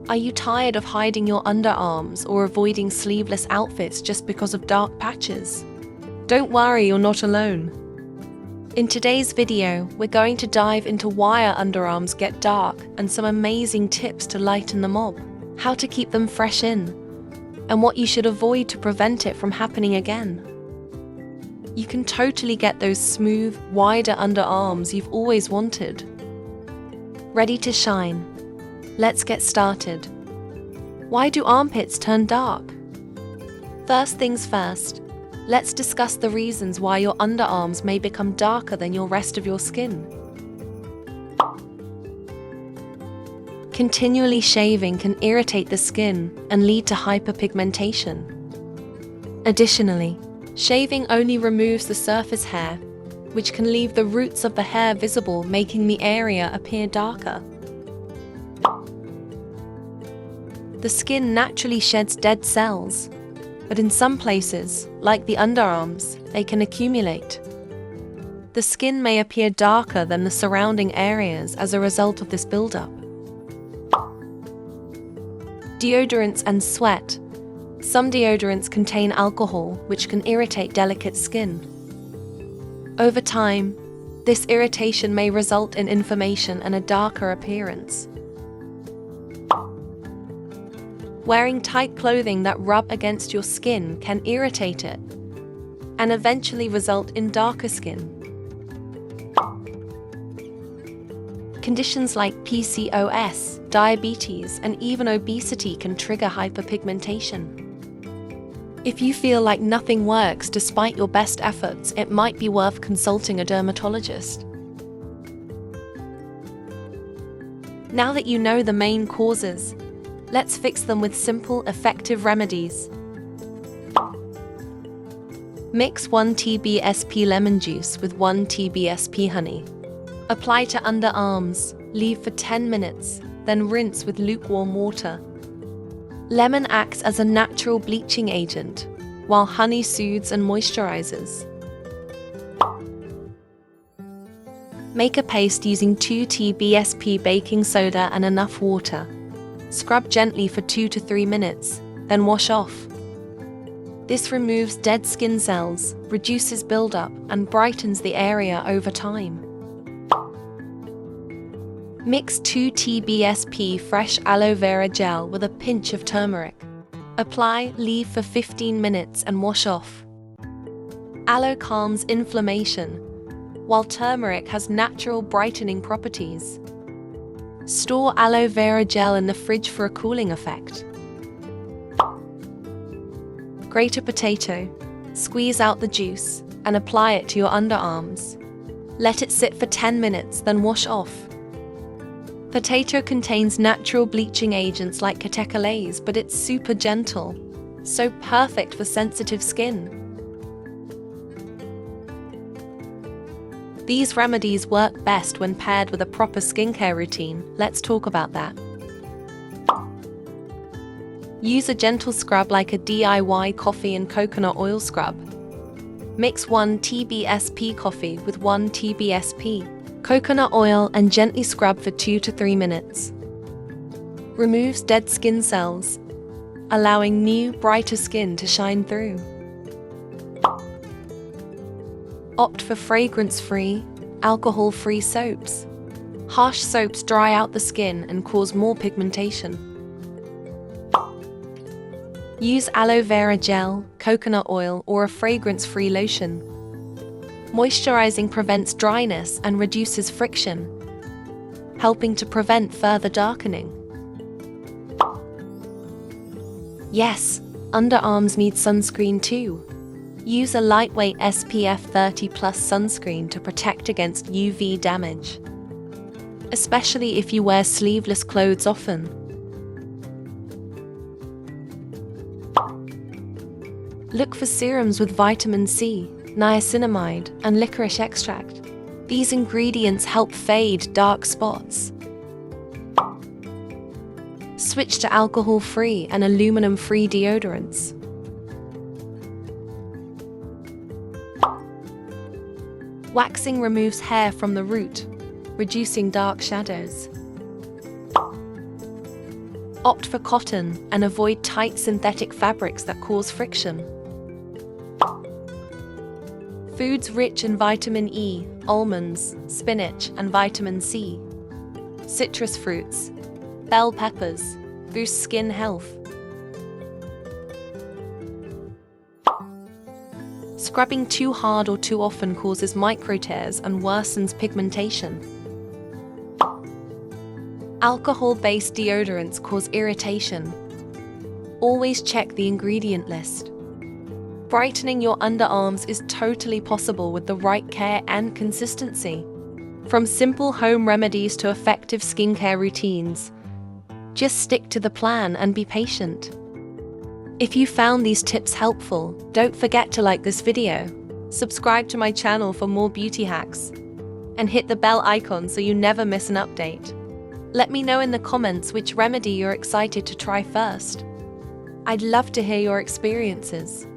Are you tired of hiding your underarms or avoiding sleeveless outfits just because of dark patches? Don't worry, you're not alone. In today's video, we're going to dive into why our underarms get dark and some amazing tips to lighten them up, how to keep them fresh in, and what you should avoid to prevent it from happening again. You can totally get those smooth, wider underarms you've always wanted. Ready to shine? Let's get started. Why do armpits turn dark? First things first, let's discuss the reasons why your underarms may become darker than your rest of your skin. Continually shaving can irritate the skin and lead to hyperpigmentation. Additionally, shaving only removes the surface hair, which can leave the roots of the hair visible, making the area appear darker. The skin naturally sheds dead cells, but in some places, like the underarms, they can accumulate. The skin may appear darker than the surrounding areas as a result of this buildup. Deodorants and sweat. Some deodorants contain alcohol, which can irritate delicate skin. Over time, this irritation may result in inflammation and a darker appearance. Wearing tight clothing that rub against your skin can irritate it and eventually result in darker skin. Conditions like PCOS, diabetes, and even obesity can trigger hyperpigmentation. If you feel like nothing works despite your best efforts, it might be worth consulting a dermatologist. Now that you know the main causes, let's fix them with simple, effective remedies. Mix 1 TBSP lemon juice with 1 TBSP honey. Apply to underarms, leave for 10 minutes, then rinse with lukewarm water. Lemon acts as a natural bleaching agent, while honey soothes and moisturizes. Make a paste using 2 TBSP baking soda and enough water. Scrub gently for 2 to 3 minutes, then wash off. This removes dead skin cells, reduces buildup, and brightens the area over time. Mix 2 TBSP fresh aloe vera gel with a pinch of turmeric. Apply, leave for 15 minutes and wash off. Aloe calms inflammation, while turmeric has natural brightening properties. Store aloe vera gel in the fridge for a cooling effect. Grate a potato, squeeze out the juice, and apply it to your underarms. Let it sit for 10 minutes, then wash off. Potato contains natural bleaching agents like 𝐾𝐤, but it's super gentle, so perfect for sensitive skin. These remedies work best when paired with a proper skincare routine. Let's talk about that. Use a gentle scrub like a DIY coffee and coconut oil scrub. Mix 1 TBSP coffee with 1 TBSP coconut oil and gently scrub for 2 to 3 minutes. Removes dead skin cells, allowing new, brighter skin to shine through. Opt for fragrance-free, alcohol-free soaps. Harsh soaps dry out the skin and cause more pigmentation. Use aloe vera gel, coconut oil, or a fragrance-free lotion. Moisturizing prevents dryness and reduces friction, helping to prevent further darkening. Yes, underarms need sunscreen too. Use a lightweight SPF 30+ sunscreen to protect against UV damage, especially if you wear sleeveless clothes often. Look for serums with vitamin C, niacinamide, and licorice extract. These ingredients help fade dark spots. Switch to alcohol-free and aluminum-free deodorants. Waxing removes hair from the root, reducing dark shadows. Opt for cotton and avoid tight synthetic fabrics that cause friction. Foods rich in vitamin E, almonds, spinach, and vitamin C. Citrus fruits, bell peppers, boost skin health. Scrubbing too hard or too often causes micro tears and worsens pigmentation. Alcohol-based deodorants cause irritation. Always check the ingredient list. Brightening your underarms is totally possible with the right care and consistency. From simple home remedies to effective skincare routines, just stick to the plan and be patient. If you found these tips helpful, don't forget to like this video, subscribe to my channel for more beauty hacks, and hit the bell icon so you never miss an update. Let me know in the comments which remedy you're excited to try first. I'd love to hear your experiences.